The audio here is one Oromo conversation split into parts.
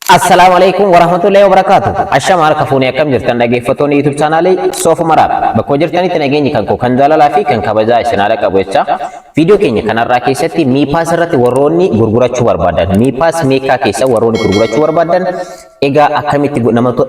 Assalamualaikum warahmatullahi wabarakatuh. Ashama harka akkam jirtan dhaggeeffattoonni YouTube channel Sof Maraab. Bakka jirtanitti nageenyi kan koo kan jaalalaa fi kan kabajaa isin haala qabu jecha viidiyoo keenya kanarraa keessatti miipaas irratti warroonni gurgurachuu barbaadan miipaas meekaa keessa warroonni gurgurachuu barbaadan egaa akkamitti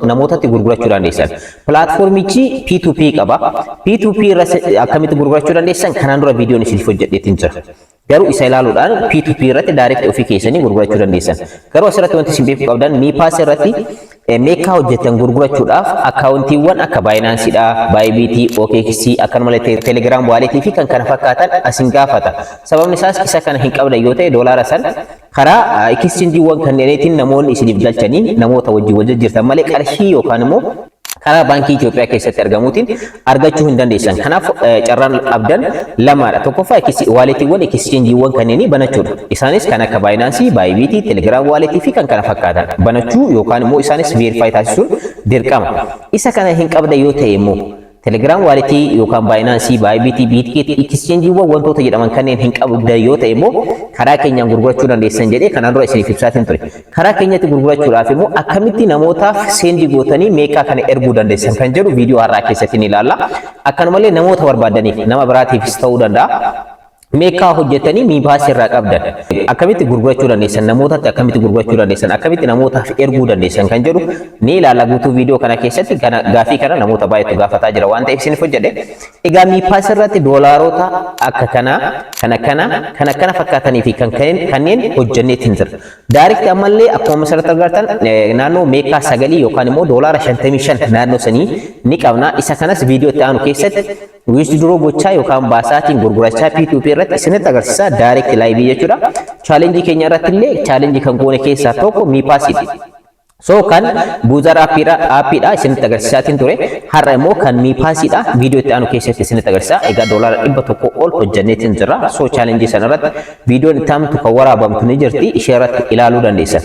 namootatti gurgurachuu dandeessan pilaatfoormichi P2P qaba. P2P irratti akkamitti gurgurachuu dandeessan kanaan dura viidiyoon isin hojjedheetiin jira. Garuu isa ilaaluudhaan P2P irratti direct ofii keessanii gurgurachuu dandeessan. Garuu asirratti wanti isin beekuu qabdan miipaas irratti meekaa hojjetan gurgurachuudhaaf akkaawuntiiwwan akka Binance'dha, Bybit, OKX, akkanumallee Telegram wallet fi kan kana fakkaatan asin gaafata. Sababni isaas isa kana hin qabdan yoo ta'e doolaara san karaa exchange'iiwwan kanneeniitiin namoonni isiniif galchanii namoota wajjin wal jijjiirtan malee qarshii yookaan immoo karaa baankii Itoophiyaa keessatti argamuutiin argachuu hin dandeessan. Kanaaf carraan abdan lamaadha. Tokkoffaa waaletiiwwan exchange'iiwwan kanneenii banachuudha. Isaanis kan akka Binance, Bybit, Telegram wallet fi kan kana fakkaatan banachuu yookaan immoo isaanis verify taasisuun dirqama. Isa kana hin qabda yoo ta'e immoo Telegram wallet yookaan Binance, Bybit, Bitget, exchange'iiwwan wantoota jedhaman kanneen hin qabda yoo ta'e immoo karaa keenyaan gurgurachuu dandeessan jedhee kanaan dura isiniif ibsaatiin ture. Karaa keenyatti gurgurachuudhaaf immoo akkamitti namootaaf seendi gootanii meeqaa kana erguu dandeessan kan jedhu viidiyoo har'aa keessatti ni ilaalla. Akkanumallee namoota barbaadaniif nama biraatiifis ta'uu danda'a. Meekaa hojjetanii miipaas irraa qabdan akkamitti gurgurachuu dandeessan namootatti akkamitti gurgurachuu dandeessan akkamitti namootaaf erguu dandeessan kan jedhu ni ilaalla guutuu viidiyoo kana keessatti gaafii kana namoota baay'eetu gaafataa jira waan ta'eef isiniif hojjedhe. Egaa miipaas irratti doolaarota akka kana fakkaatanii fi kanneen hojjenneetiin jira. Direct ammallee akkuma asirratti argattan naannoo meekaa 9 yookaan immoo doolaara 55 naannoo sanii ni qabna. Isa kanas viidiyoo itti aanu keessatti withdraw gochaa yookaan baasaatiin gurgurachaa P2P irratti isinitti agarsiisa direct live jechuudha. Challenge keenya irratti illee challenge kan goone keessaa tokko miipaasidha. So kan buuzar aappiidha isinitti agarsiisaatiin ture. Har'a immoo kan miipaasidha viidiyoo itti aanu keessatti isinitti agarsiisa. Egaa doolaara 100 ol hojjenneetiin jira. So challenge sana irratti viidiyoon itti aantu kan waraabamtu ni jirti. Ishee irratti ilaaluu dandeessan.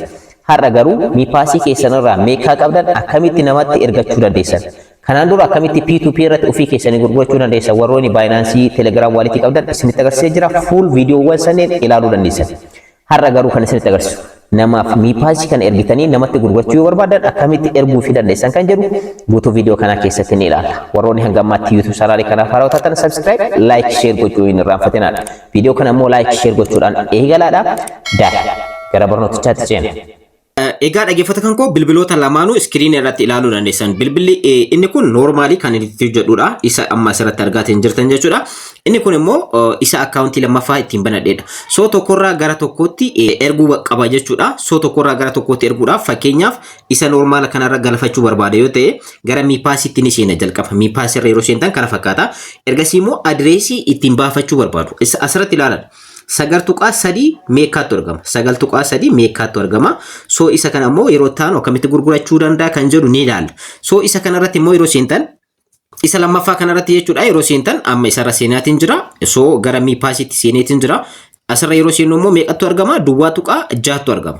Har'a garuu miipaasii keessanirraa meekaa qabdan akkamitti namatti ergachuu dandeessan. Kanaan dura akkamitti P2P irratti ofii keessanii gurgurachuu dandeessan warroonni Binance, Telegram wallet qabdan isinitti agarsiisee jira. Full viidiyoowwan sanneen ilaaluu dandeessan. Har'a garuu kan isinitti agarsiisu namaaf miipaasii kana ergitanii namatti gurgurachuu yoo barbaadan akkamitti erguu fi dandeessan kan jedhu guutuu viidiyoo kana keessatti ni ilaalla. Warroonni hanga ammaatti YouTube channel kanaaf haaraa taatan subscribe, like, share gochuu hin irraanfatinaa. Viidiyoo kana immoo like, share gochuudhaan eegalaadha. Gara barnootichaatti ceena. Egaa dhaggeeffata kan koo bilbiloota lamaanuu iskiriin irratti ilaaluu dandeessan. Bilbilli inni kun noormaalii kan itti hojjedhudha. Isa amma asirratti argaatiin jirtan jechuudha. Inni kun immoo isa akkaawuntii lammaffaa ittiin banadheedha. So tokkorraa gara tokkootti erguu qaba jechuudha. So tokkorraa gara tokkootti erguudhaaf fakkeenyaaf isa noormaala kanarra galfachuu barbaada yoo ta'e gara miipaasiitti ni seena jalqaba. Miipaas irra yeroo seentan kana fakkaata. Ergasii immoo adireesii ittiin baafachuu barbaadu. Isa asirratti ilaalan. Sagaltuqaa 3 meeqaatu argama. Sagaltuqaa 3 meeqaatu argama. So isa kana immoo yeroo taanu akkamitti gurgurachuu danda'a kan jedhu ni ilaalla. So isa kanarratti immoo yeroo seentan isa lammaffaa kanarratti jechuudha yeroo seentan amma isarra seenaatiin jira. So gara miipaasiitti seeneetiin jira. Asirra yeroo seenu immoo meeqatu argama? Duwwaa tuqaa 6tu argama.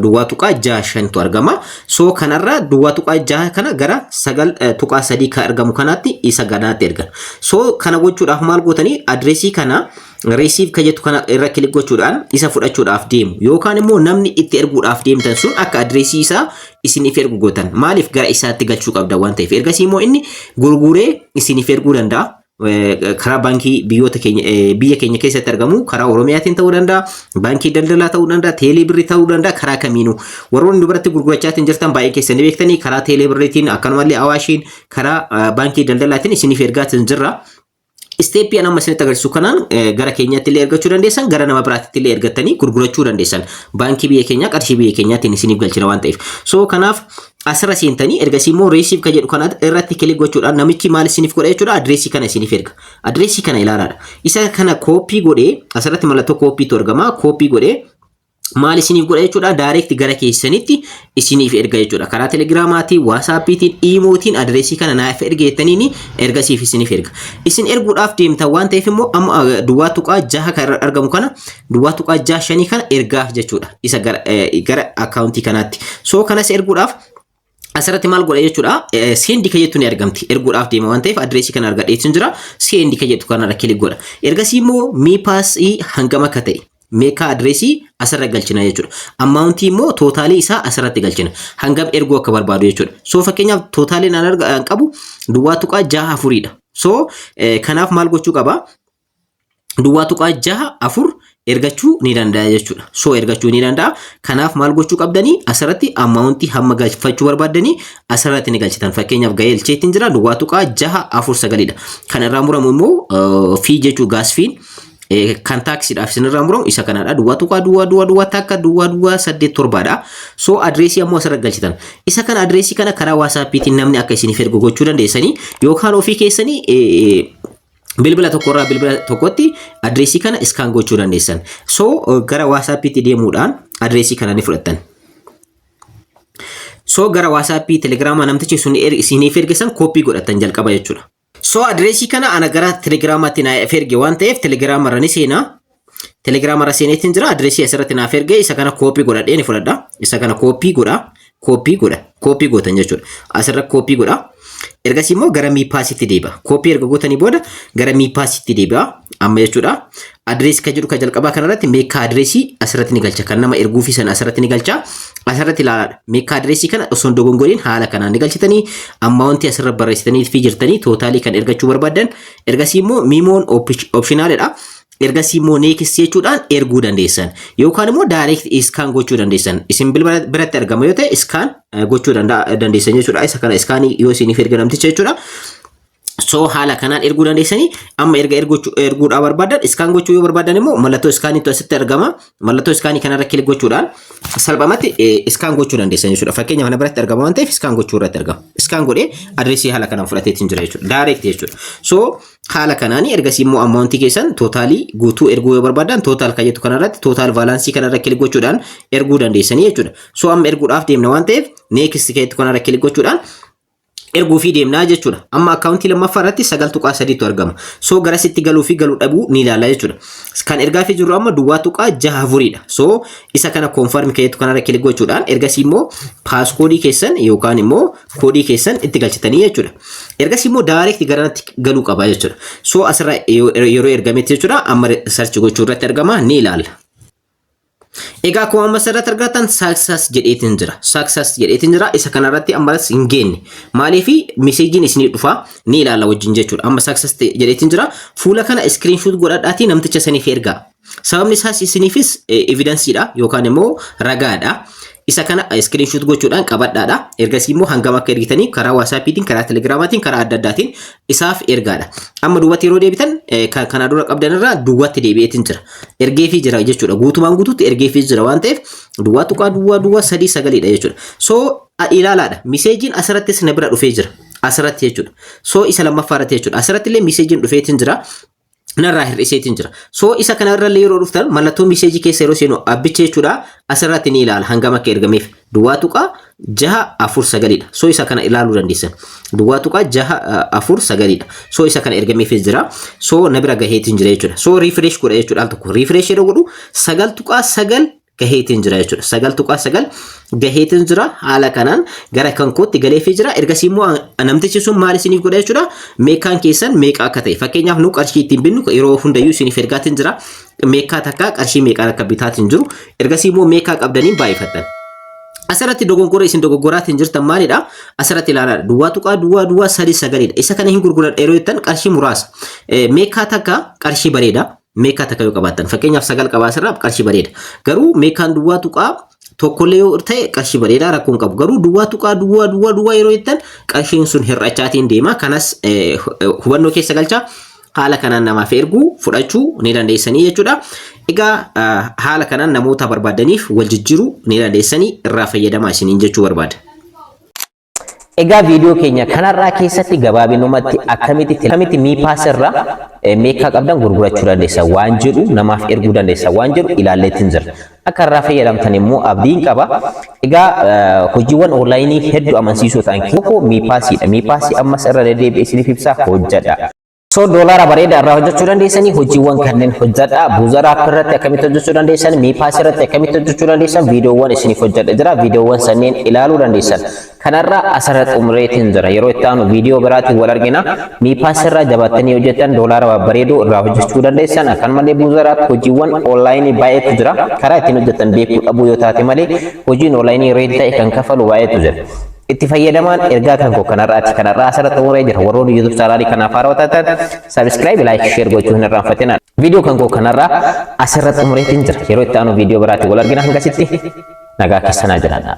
Duwwaa tuqaa 6tu argama. So kanarra duwwaa tuqaa 6 kana gara 9.3 kan argamu kanaatti isa gadaatti ergan. So kana gochuudhaaf maal gootanii adireesii kana receive kajettu kana irra kilik gochuudhaan isa fudhachuudhaaf deemu yookaan immoo namni itti erguudhaaf deemtan sun akka adireesii isaa isiniif ergu gootan maaliif gara isaatti galchuu qabda waan ta'eef ergasii immoo inni gurguree isiniif erguu danda'a. Karaa baankii biyya keenya keessatti argamu karaa Oromiyaatiin ta'uu danda'a, baankii daldalaa ta'uu danda'a, teelee birrii ta'uu danda'a karaa kamiinuu warroonni dubaratti gurgurachaatiin jirtan baay'ee keessanii beektanii karaa teelee birriitiin akkanumallee awaashiin karaa baankii daldalaatiin isiniif ergaatiin jirra. Isteeppii amma isinitti agarsiisu kanaan gara keenyaatti illee ergachuu dandeessan gara nama biraatti illee ergattanii gurgurachuu dandeessan baankii biyya keenyaa qarshii biyya keenyaatiin isiniif galchina waan ta'eef. So kanaaf asirra seentanii ergasii immoo receive kan jedhu kana irratti kilik gochuudhaan namichi maal isiniif godha jechuudha adireesii kana isiniif erga. Adireesii kana ilaalaadha. Isa kana koopii godhee asirratti mallattoo koopiitu argama. Koopii godhee maal isiniif godha jechuudha direct gara keessanitti isiniif erga jechuudha. Karaa Telegiraamaatiin, WhatsAppiitiin, Imootiin adireesii kana naaf ergeettaniin ergasiif isiniif erga. Isin erguudhaaf deemtan waan ta'eef immoo amma duwwaa tuqaa 6 kan argamu kana duwwaa tuqaa 6 kana ergaaf jechuudha. Isa gara akkaawuntii kanaatti. So kanas erguudhaaf asirratti maal godha jechuudha seendi kajettu ni argamti erguudhaaf deema waan ta'eef adireesii kana argadheetiin jira seendi kajettu kanarra kilik godha. Ergasii immoo miipaasii hangam akka ta'e meeqa adreesii asirra galchina jechuudha. Ammauntii immoo tootaalii isaa asirratti galchina. Hangam erguu akka barbaadu jechuudha. So fakkeenyaaf tootaaliin an qabu duwwaa tuqaa 6 dha. So kanaaf maal gochuu qaba? Duwwaa tuqaa 6 ergachuu ni danda'a jechuudha. So ergachuu ni danda'a. Kanaaf maal gochuu qabdanii asirratti ammauntii hamma galfachuu barbaadanii asirratti ni galchitan. Fakkeenyaaf galcheetiin jira duwwaa tuqaa 649 dha. Kan irraa muramu immoo fii jechuu gaas fiin kan taaksiidhaaf isinirraa muramu isa kanadha. Duwwaa tuqaa duwwaa takka duwwaa 87 dha. So adreesii ammoo asirra galchitan. Isa kana adreesii kana karaa WhatsAppiitiin namni akka isiniif ergu gochuu dandeessanii yookaan ofii keessanii bilbila tokkorraa bilbila tokkotti adreesii kana iskaan gochuu dandeessan. So gara WhatsAppiitti deemuudhaan adreesii kana ni fudhattan. So gara WhatsAppii Telegiraama namtichi sun isiniif ergisan koppii godhatan jalqaba jechuudha. So adreesii kana ana gara Telegiraamaatti naaf erge waan ta'eef Telegiraama irra ni seenaa. Telegiraama irra seeneetiin jira adreesii asirratti naaf erge isa kana koppii godhadhee ni fudhadha. Isa kana koppii gootan jechuudha. Asirra koppii godha. Ergasii immoo gara miipaasitti deebi'a. Koppii erga gootanii booda gara miipaasitti deebi'a. Amma jechuudha. Adreesii kan jedhu kan jalqabaa kanarratti meeqa adreesii asirratti ni galcha. Kan nama erguufi sana asirratti ni galcha. Asirratti ilaalaadha. Meeqa adreesii kana osoo dogongoriin haala kanaan ni galchitanii amma wanti asirra barreessitanii fi jirtanii tootaalii kan ergachuu barbaadan. Ergasii immoo miimoon optionaalidha. Ergasii immoo next jechuudhaan erguu dandeessan. Yookaan immoo direct iskaan gochuu dandeessan. Isin bilbila biratti argama yoo ta'e iskaan gochuu dandeessan jechuudha. Isa kana iskaanii yoo isiniif erga namticha jechuudha. So haala kanaan erguu dandeessanii amma erguudhaa barbaadan iskaan gochuu yoo barbaadan immoo mallattoo iskaaniitu asitti argama. Mallattoo iskaanii kanarra kilik gochuudhaan salphumatti iskaan gochuu dandeessan jechuudha. Fakkeenyaaf kana biratti argama waan ta'eef iskaan gochuu irratti argama. Iskaan godhee adreesii haala kanaan fudhateetiin jira jechuudha. Direct jechuudha. So haala kanaanii ergasii immoo ammauntii keessan tootaalii guutuu erguu yoo barbaadan tootaal kan jettu kanarratti tootaal baalaansii kanarra kilik gochuudhaan erguu dandeessanii jechuudha. So amma erguudhaaf deemna waan ta'eef next kan jettu kanarra kilik gochuudhaan erguu fi deemnaa jechuudha. Amma akkaawuntii lammaffaa irratti 9.3tu argama. So gara sitti galuu fi galuu dhabuu ni ilaalla jechuudha. Kan ergaa fi jiru amma duwwaa tuqaa 6 dha. So isa kana confirm kan jettu kanarra kilik gochuudhaan ergasii immoo paaskoodii keessan yookaan immoo koodii keessan itti galchitanii jechuudha. Ergasii immoo direct garanatti galuu qaba jechuudha. So asirra yeroo ergametti jechuudha amma search gochuu irratti argama ni ilaalla. Egaa akkuma amma asirratti argattan success jedheetiin jira. Success jedheetiin jira. Isa kanarratti ammas hin geenye. Maaliif meseejiin isinii dhufa ni ilaalla wajjin jechuudha. Amma success jedheetiin jira. Fuula kana screenshot godhadhaatii namticha saniif ergaa. Sababni isaas isiniifis evidensiidha yookaan immoo ragaadha. Isa kana screenshot gochuudhaan qabadhaadha. Ergasii immoo hangam akka ergitanii karaa WhatsAppiitiin, karaa Telegiraamaatiin, karaa adda addaatiin isaaf ergaadha. Amma duwwaatti yeroo deebitan kana dura qabdan irraa duwwaatti deebi'eetiin jira. Ergeefii jira jechuudha. Guutumaan guutuutti ergeefii jira waan ta'eef duwwaa tuqaa duwwaa 39 dha jechuudha. So ilaalaadha. Meseejiin asirrattis na bira dhufee jira. Asirratti jechuudha. So isa lammaffaa irratti jechuudha. Asirratti illee meseejiin dhufeetiin jira. Narraa hir'iseetiin jira. So isa kanarra illee yeroo dhuftan mallattoo meseejii keessa yeroo seenu abbicha jechuudha. Asirratti ni ilaala hangam akka ergameef. Duwwaa tuqaa 649 dha. So isa kana ilaaluu dandeessan. Duwwaa tuqaa 649 dha. So isa kana ergameefis jira. So na bira gaheetiin jira jechuudha. So refresh godha jechuudha al tokko. Refresh yeroo godhu 9.9 gaheetiin jira jechuudha. 9.9 gaheetiin jira. Haala kanaan gara kan kootti galeefii jira. Ergasii immoo namtichi sun maal isiniif godha jechuudha. Meeqaan keessan meeqa akka ta'e. Fakkeenyaaf nu qarshii ittiin binnu yeroo hundayyuu isiniif ergaatiin jira. Meeqaa takka qarshii meeqaan akka bitaatiin jiru. Ergasii immoo meeqaa qabdanii baay'ifattan. Asirratti dogoggora isin dogoggoraatiin jirtan maalidha? Asirratti ilaalaa duwwaa tuqaa duwwaa 39 dha. Isa kana hin gurguradha yeroo jettan qarshii muraasa. Meeqaa takka qarshii bareeda. Meeqaa takka yoo qabaattan fakkeenyaaf 9 qabaasirraa qarshii bareeda. Garuu meeqaan duwwaa tuqaa tokkollee yoo ta'e qarshii bareedaa rakkoon qabu. Garuu duwwaa tuqaa duwwaa yeroo jettan qarshiin sun hir'achaatiin deema. Kanas hubannoo keessa galchaa. Haala kanaan namaaf erguu fudhachuu ni dandeessanii jechuudha. Egaa haala kanaan namoota barbaadaniif wal jijjiiruu ni dandeessanii irraa fayyadamaa isiniin jechuu barbaada. Egaa viidiyoo keenya kanarraa keessatti gabaabinumatti akkamitti miipaas irraa meeqaa qabdan gurgurachuu dandeessan waan jedhu namaaf erguu dandeessan waan jedhu ilaalleetiin jira. Akka irraa fayyadamtan immoo abdiin qaba. Egaa hojiiwwan onlaayinii hedduu amansiisoo ta'an tokko miipaasiidha. Miipaasii ammas irra deddeebi'ee isiniif ibsaa hojjedha. So dolara bareeda irraa hojjechuu dandeessanii hojiiwwan kanneen hojjedhaa buuzara app irratti akkamitti hojjechuu dandeessan miipaas irratti akkamitti hojjechuu dandeessan viidiyoowwan isiniif hojjedha jira viidiyoowwan sanneen ilaaluu dandeessan kanarraa asirratti xumureetiin jira yeroo itti aanu viidiyoo biraatiin wal argina miipaas irraa jabaatanii hojjetan dolara bareedoo irraa hojjechuu dandeessan akkanumallee buuzara hojiiwwan onlaayinii baay'eetu jira karaa ittiin hojjetan beekuu dhabuu yoo taate malee hojiin onlaayinii reet ta'e kan kafalu baay'eetu jira. Itti fayyadamaan ergaa kan koo kanarraa asirratti xumuree jira warroonni YouTube chaanaalii kanaaf haaraa taatan subscribe like share gochuu hin irraanfatinaa viidiyoo kan koo kanarraa asirratti xumureetiin jira yeroo itti aanu viidiyoo biraatiin wal argina hangasitti nagaa keessanaa jiraadha.